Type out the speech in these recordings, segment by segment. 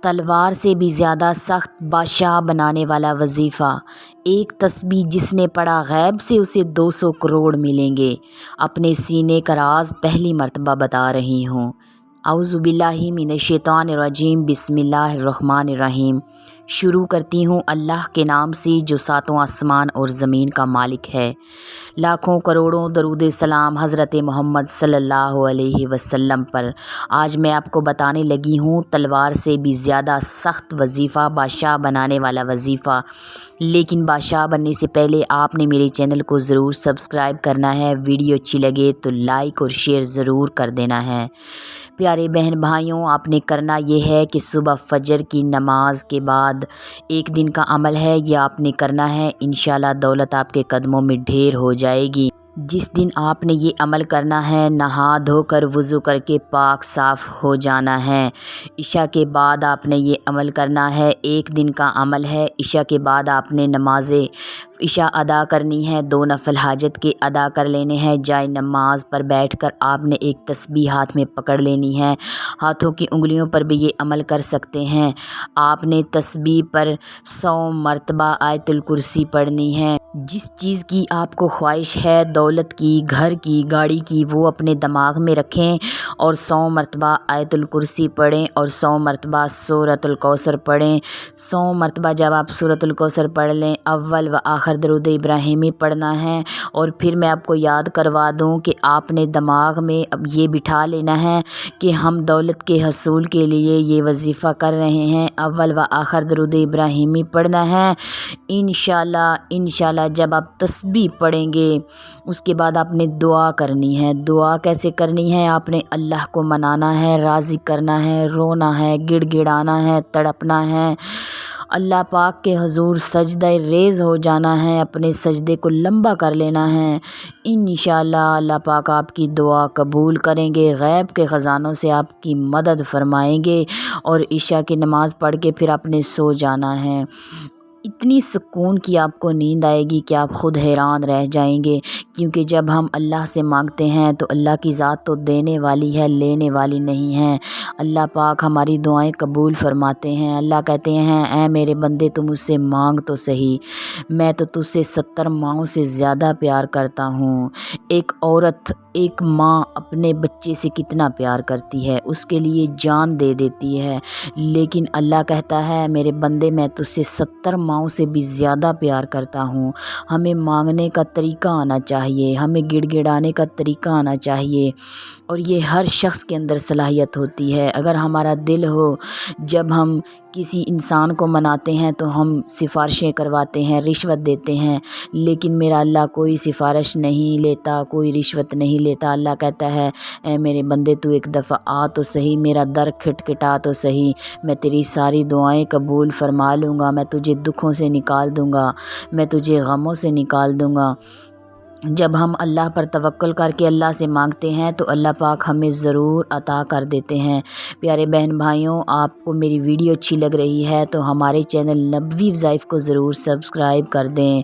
تلوار سے بھی زیادہ سخت بادشاہ بنانے والا وظیفہ۔ ایک تسبیح جس نے پڑھا غیب سے اسے 200 کروڑ ملیں گے۔ اپنے سینے کا راز پہلی مرتبہ بتا رہی ہوں۔ اعوذ باللہ من الشیطان الرجیم، بسم اللہ الرحمن الرحیم۔ شروع کرتی ہوں اللہ کے نام سے جو ساتوں آسمان اور زمین کا مالک ہے۔ لاکھوں کروڑوں درود سلام حضرت محمد صلی اللہ علیہ وسلم پر۔ آج میں آپ کو بتانے لگی ہوں تلوار سے بھی زیادہ سخت وظیفہ، بادشاہ بنانے والا وظیفہ۔ لیکن بادشاہ بننے سے پہلے آپ نے میرے چینل کو ضرور سبسکرائب کرنا ہے۔ ویڈیو اچھی لگے تو لائک اور شیئر ضرور کر دینا ہے۔ پیارے بہن بھائیوں، آپ نے کرنا یہ ہے کہ صبح فجر کی نماز کے بعد ایک دن کا عمل ہے، یہ آپ نے کرنا ہے۔ انشاءاللہ دولت آپ کے قدموں میں ڈھیر ہو جائے گی۔ جس دن آپ نے یہ عمل کرنا ہے، نہا دھو کر وضو کر کے پاک صاف ہو جانا ہے۔ عشاء کے بعد آپ نے یہ عمل کرنا ہے، ایک دن کا عمل ہے۔ عشاء کے بعد آپ نے نماز عشاء ادا کرنی ہے، 2 نفل حاجت کے ادا کر لینے ہیں۔ جائے نماز پر بیٹھ کر آپ نے ایک تسبیح ہاتھ میں پکڑ لینی ہے۔ ہاتھوں کی انگلیوں پر بھی یہ عمل کر سکتے ہیں۔ آپ نے تسبیح پر 100 مرتبہ آیت الکرسی پڑھنی ہے۔ جس چیز کی آپ کو خواہش ہے، دولت کی، گھر کی، گاڑی کی، وہ اپنے دماغ میں رکھیں اور 100 مرتبہ آیت الکرسی پڑھیں اور 100 مرتبہ سورۃ الکوثر پڑھیں۔ 100 مرتبہ جب آپ سورۃ الکوثر پڑھ لیں، اول و آخر درود ابراہیمی پڑھنا ہے۔ اور پھر میں آپ کو یاد کروا دوں کہ آپ نے دماغ میں اب یہ بٹھا لینا ہے کہ ہم دولت کے حصول کے لیے یہ وظیفہ کر رہے ہیں۔ اول و آخر درود ابراہیمی پڑھنا ہے۔ انشاءاللہ جب آپ تسبیح پڑھیں گے اس کے بعد آپ نے دعا کرنی ہے۔ دعا کیسے کرنی ہے؟ آپ نے اللہ کو منانا ہے، راضی کرنا ہے، رونا ہے، گڑ گڑانا ہے، تڑپنا ہے، اللہ پاک کے حضور سجدہ ریز ہو جانا ہے، اپنے سجدے کو لمبا کر لینا ہے۔ انشاءاللہ اللہ پاک آپ کی دعا قبول کریں گے، غیب کے خزانوں سے آپ کی مدد فرمائیں گے۔ اور عشاء کی نماز پڑھ کے پھر آپ نے سو جانا ہے۔ اتنی سکون کی آپ کو نیند آئے گی کہ آپ خود حیران رہ جائیں گے، کیونکہ جب ہم اللہ سے مانگتے ہیں تو اللہ کی ذات تو دینے والی ہے، لینے والی نہیں ہے۔ اللہ پاک ہماری دعائیں قبول فرماتے ہیں۔ اللہ کہتے ہیں اے میرے بندے تو مجھ سے مانگ تو صحیح، میں تو تجھ سے 70 ماؤں سے زیادہ پیار کرتا ہوں۔ ایک عورت، ایک ماں اپنے بچے سے کتنا پیار کرتی ہے، اس کے لیے جان دے دیتی ہے، لیکن اللہ کہتا ہے میرے بندے میں تجھ سے 70 ماؤں سے بھی زیادہ پیار کرتا ہوں۔ ہمیں مانگنے کا طریقہ آنا چاہیے، ہمیں گڑ گڑانے کا طریقہ آنا چاہیے، اور یہ ہر شخص کے اندر صلاحیت ہوتی ہے۔ اگر ہمارا دل ہو، جب ہم کسی انسان کو مناتے ہیں تو ہم سفارشیں کرواتے ہیں، رشوت دیتے ہیں، لیکن میرا اللہ کوئی سفارش نہیں لیتا، کوئی رشوت نہیں لیتا۔ اللہ کہتا ہے اے میرے بندے تو ایک دفعہ آ تو صحیح، میرا در کھٹکھٹا تو صحیح، میں تیری ساری دعائیں قبول فرما لوں گا، میں تجھے دکھوں سے نکال دوں گا، میں تجھے غموں سے نکال دوں گا۔ جب ہم اللہ پر توکل کر کے اللہ سے مانگتے ہیں تو اللہ پاک ہمیں ضرور عطا کر دیتے ہیں۔ پیارے بہن بھائیوں، آپ کو میری ویڈیو اچھی لگ رہی ہے تو ہمارے چینل نبوی وظائف کو ضرور سبسکرائب کر دیں۔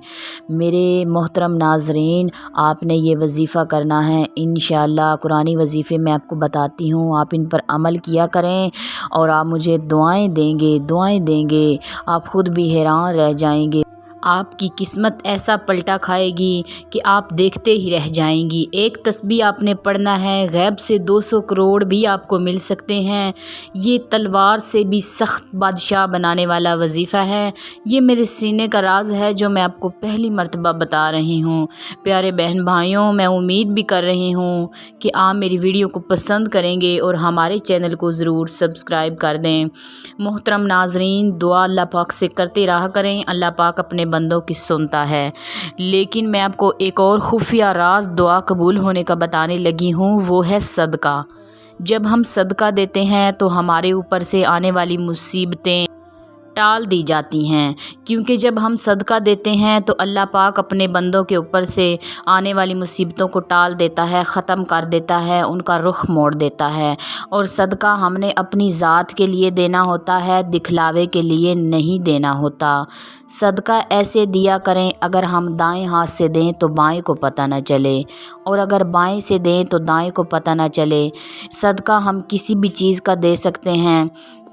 میرے محترم ناظرین، آپ نے یہ وظیفہ کرنا ہے۔ انشاءاللہ قرآنی وظیفے میں آپ کو بتاتی ہوں، آپ ان پر عمل کیا کریں اور آپ مجھے دعائیں دیں گے، آپ خود بھی حیران رہ جائیں گے۔ آپ کی قسمت ایسا پلٹا کھائے گی کہ آپ دیکھتے ہی رہ جائیں گی۔ ایک تسبیح آپ نے پڑھنا ہے، غیب سے 200 کروڑ بھی آپ کو مل سکتے ہیں۔ یہ تلوار سے بھی سخت بادشاہ بنانے والا وظیفہ ہے۔ یہ میرے سینے کا راز ہے جو میں آپ کو پہلی مرتبہ بتا رہی ہوں۔ پیارے بہن بھائیوں، میں امید بھی کر رہی ہوں کہ آپ میری ویڈیو کو پسند کریں گے اور ہمارے چینل کو ضرور سبسکرائب کر دیں۔ محترم ناظرین، دعا اللہ پاک سے کرتے رہا کریں، اللہ پاک اپنے بندوں کی سنتا ہے۔ لیکن میں آپ کو ایک اور خفیہ راز دعا قبول ہونے کا بتانے لگی ہوں، وہ ہے صدقہ۔ جب ہم صدقہ دیتے ہیں تو ہمارے اوپر سے آنے والی مصیبتیں ٹال دی جاتی ہیں، کیونکہ جب ہم صدقہ دیتے ہیں تو اللہ پاک اپنے بندوں کے اوپر سے آنے والی مصیبتوں کو ٹال دیتا ہے، ختم کر دیتا ہے، ان کا رخ موڑ دیتا ہے۔ اور صدقہ ہم نے اپنی ذات کے لیے دینا ہوتا ہے، دکھلاوے کے لیے نہیں دینا ہوتا۔ صدقہ ایسے دیا کریں، اگر ہم دائیں ہاتھ سے دیں تو بائیں کو پتہ نہ چلے، اور اگر بائیں سے دیں تو دائیں کو پتہ نہ چلے۔ صدقہ ہم کسی بھی چیز کا دے سکتے ہیں،